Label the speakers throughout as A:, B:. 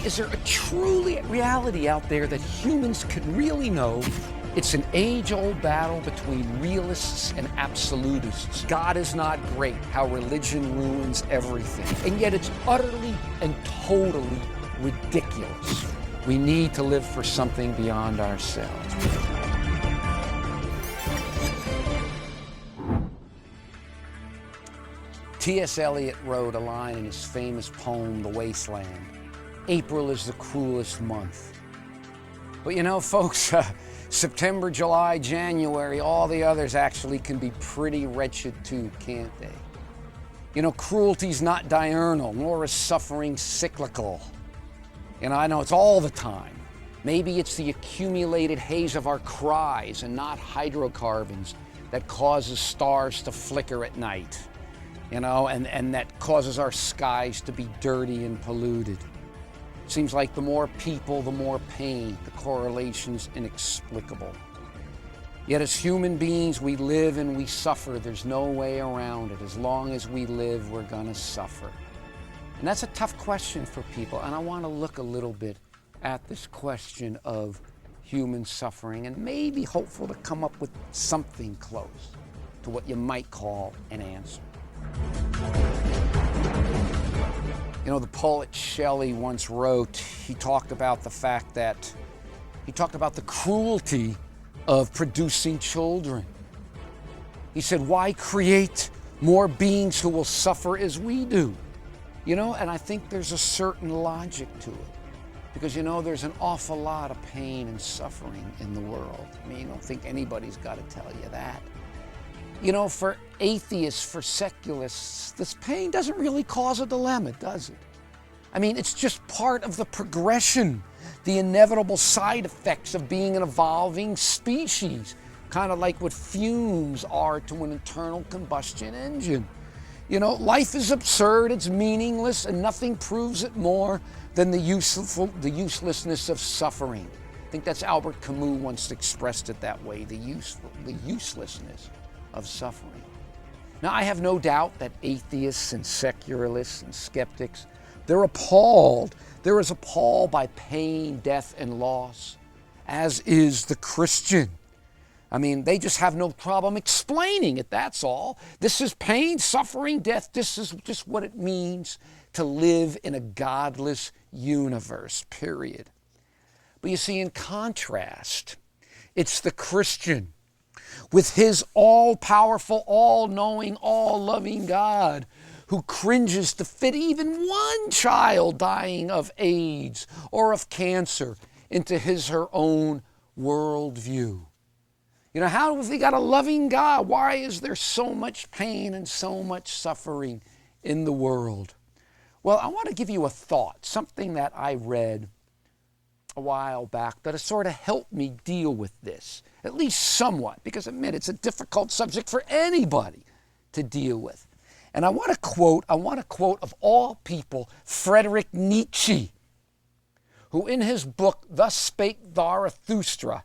A: is there a truly reality out there that humans could really know? It's an age-old battle between realists and absolutists. God is not great, how religion ruins everything. And yet it's utterly and totally ridiculous. We need to live for something beyond ourselves. T.S. Eliot wrote a line in his famous poem, The Wasteland. April is the cruelest month. But you know, folks, September, July, January, all the others actually can be pretty wretched too, can't they? You know, cruelty's not diurnal, nor is suffering cyclical. You know, I know it's all the time. Maybe it's the accumulated haze of our cries and not hydrocarbons that causes stars to flicker at night, you know, and that causes our skies to be dirty and polluted. Seems like the more people, the more pain. The correlation's inexplicable. Yet as human beings, we live and we suffer. There's no way around it. As long as we live, we're gonna suffer. And that's a tough question for people, and I want to look a little bit at this question of human suffering and maybe hopeful to come up with something close to what you might call an answer. You know, the poet Shelley once wrote, he talked about the cruelty of producing children. He said, why create more beings who will suffer as we do? You know, and I think there's a certain logic to it. Because, you know, there's an awful lot of pain and suffering in the world. I mean, I don't think anybody's got to tell you that. You know, for atheists, for secularists, this pain doesn't really cause a dilemma, does it? I mean, it's just part of the progression, the inevitable side effects of being an evolving species, kind of like what fumes are to an internal combustion engine. You know, life is absurd, it's meaningless, and nothing proves it more than the uselessness of suffering. I think that's Albert Camus once expressed it that way, the uselessness of suffering. Now, I have no doubt that atheists and secularists and skeptics, they're appalled. They're as appalled by pain, death, and loss as is the Christian. I mean, they just have no problem explaining it, that's all. This is pain, suffering, death. This is just what it means to live in a godless universe, period. But you see, in contrast, it's the Christian with his all-powerful, all-knowing, all-loving God who cringes to fit even one child dying of AIDS or of cancer into his or her own worldview. You know, how have we got a loving God? Why is there so much pain and so much suffering in the world? Well, I want to give you a thought, something that I read a while back that has sort of helped me deal with this, at least somewhat, because admit it's a difficult subject for anybody to deal with. And I want to quote of all people, Friedrich Nietzsche, who in his book, Thus Spake Zarathustra,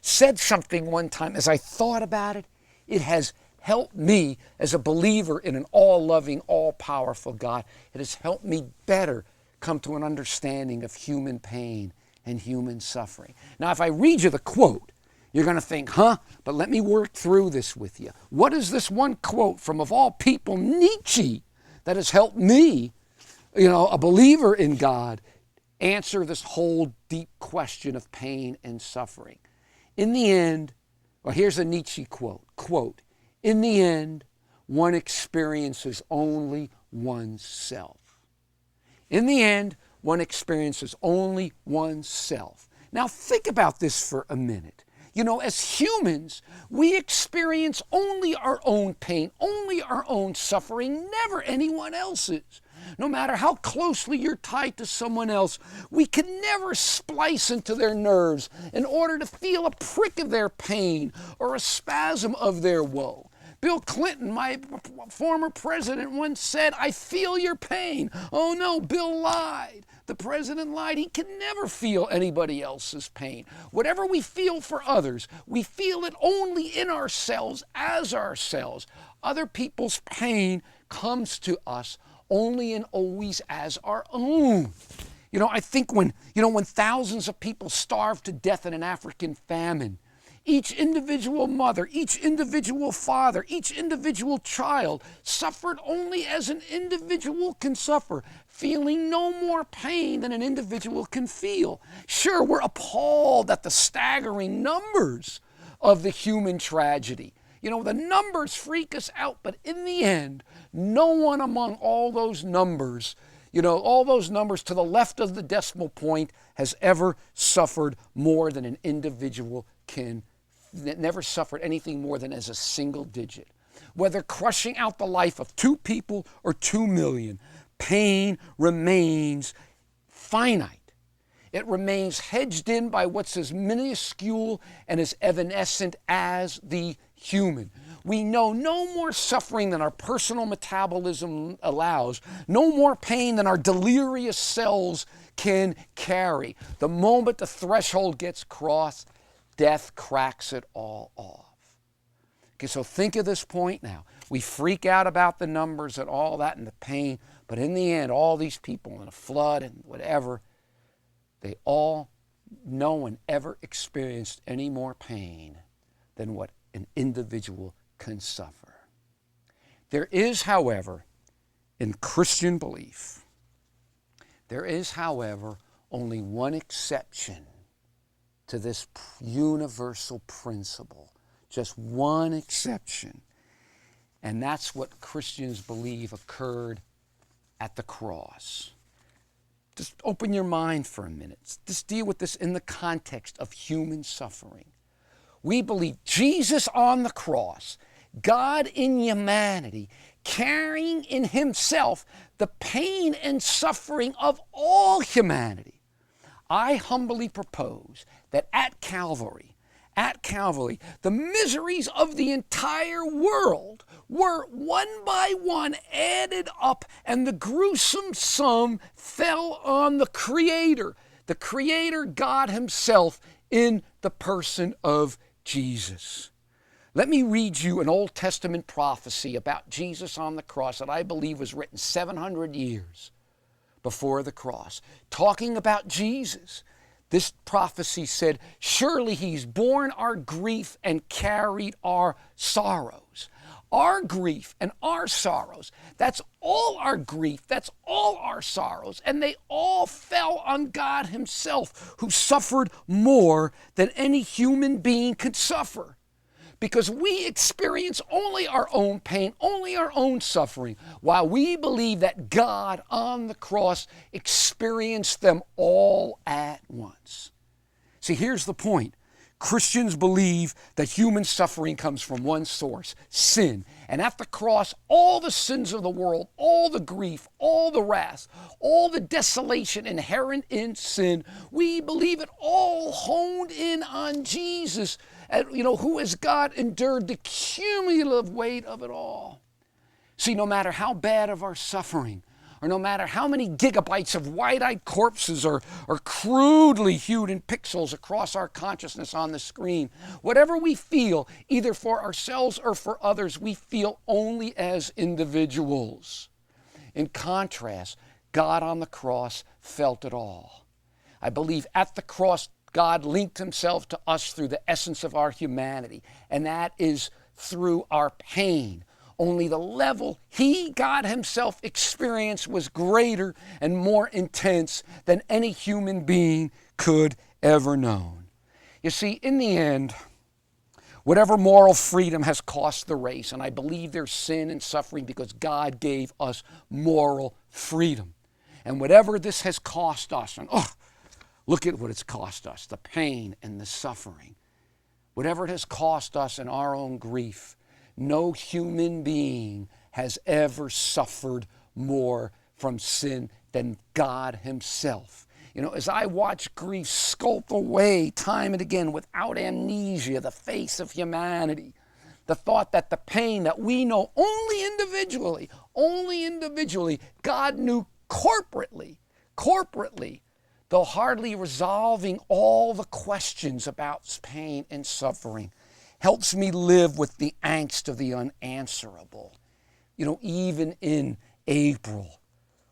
A: said something one time. As I thought about it, it has helped me as a believer in an all-loving, all-powerful God. It has helped me better come to an understanding of human pain and human suffering. Now, if I read you the quote, you're going to think, huh? But let me work through this with you. What is this one quote from, of all people, Nietzsche, that has helped me, you know, a believer in God, answer this whole deep question of pain and suffering? In the end, well, here's a Nietzsche quote, in the end, one experiences only oneself. In the end, one experiences only oneself. Now think about this for a minute. You know, as humans, we experience only our own pain, only our own suffering, never anyone else's. No matter how closely you're tied to someone else, we can never splice into their nerves in order to feel a prick of their pain or a spasm of their woe. Bill Clinton, my former president, once said, I feel your pain. Oh no, Bill lied. The president lied. He can never feel anybody else's pain. Whatever we feel for others, we feel it only in ourselves, as ourselves. Other people's pain comes to us only and always as our own. I think when thousands of people starved to death in an African famine, each individual mother, each individual father, each individual child suffered only as an individual can suffer, feeling no more pain than an individual can feel. Sure, we're appalled at the staggering numbers of the human tragedy. The numbers freak us out, but in the end, no one among all those numbers, all those numbers to the left of the decimal point has ever suffered more than an individual can, never suffered anything more than as a single digit. Whether crushing out the life of 2 people or 2 million, pain remains finite. It remains hedged in by what's as minuscule and as evanescent as the human. We know no more suffering than our personal metabolism allows, no more pain than our delirious cells can carry. The moment the threshold gets crossed, death cracks it all off. Okay, so think of this point now. We freak out about the numbers and all that and the pain, but in the end, all these people in a flood and whatever, no one ever experienced any more pain than what an individual can suffer. There is, however, in Christian belief, only one exception to this universal principle. Just one exception. And that's what Christians believe occurred at the cross. Just open your mind for a minute. Just deal with this in the context of human suffering. We believe Jesus on the cross, God in humanity, carrying in himself the pain and suffering of all humanity. I humbly propose that at Calvary, the miseries of the entire world were one by one added up, and the gruesome sum fell on the Creator God himself in the person of Jesus. Let me read you an Old Testament prophecy about Jesus on the cross that I believe was written 700 years before the cross, talking about Jesus. This prophecy said, surely he's borne our grief and carried our sorrows. Our grief and our sorrows, that's all our grief, that's all our sorrows, and they all fell on God himself, who suffered more than any human being could suffer. Because we experience only our own pain, only our own suffering, while we believe that God on the cross experienced them all at once. See, here's the point. Christians believe that human suffering comes from one source, sin. And at the cross, all the sins of the world, all the grief, all the wrath, all the desolation inherent in sin, we believe it all honed in on Jesus, who as God endured the cumulative weight of it all. See, no matter how bad of our suffering, or no matter how many gigabytes of wide-eyed corpses are crudely hued in pixels across our consciousness on the screen, whatever we feel, either for ourselves or for others, we feel only as individuals. In contrast, God on the cross felt it all. I believe at the cross, God linked himself to us through the essence of our humanity, and that is through our pain. Only the level God himself experienced was greater and more intense than any human being could ever know. You see, in the end, whatever moral freedom has cost the race, and I believe there's sin and suffering because God gave us moral freedom. And whatever this has cost us, and look at what it's cost us, the pain and the suffering. Whatever it has cost us in our own grief, no human being has ever suffered more from sin than God himself. As I watch grief sculpt away time and again without amnesia the face of humanity, the thought that the pain that we know only individually, God knew corporately, though hardly resolving all the questions about pain and suffering, helps me live with the angst of the unanswerable. Even in April,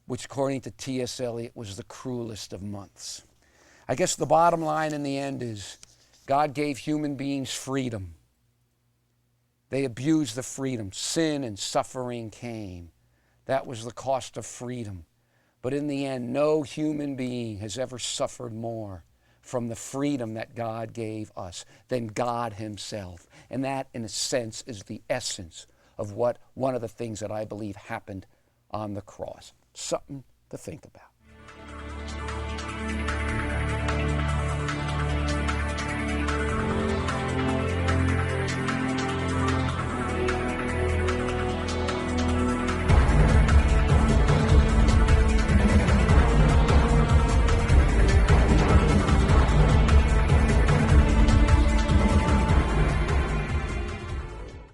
A: which according to T.S. Eliot was the cruelest of months. I guess the bottom line in the end is God gave human beings freedom. They abused the freedom. Sin and suffering came. That was the cost of freedom. But in the end, no human being has ever suffered more from the freedom that God gave us than God himself. And that, in a sense, is the essence of what one of the things that I believe happened on the cross. Something to think about.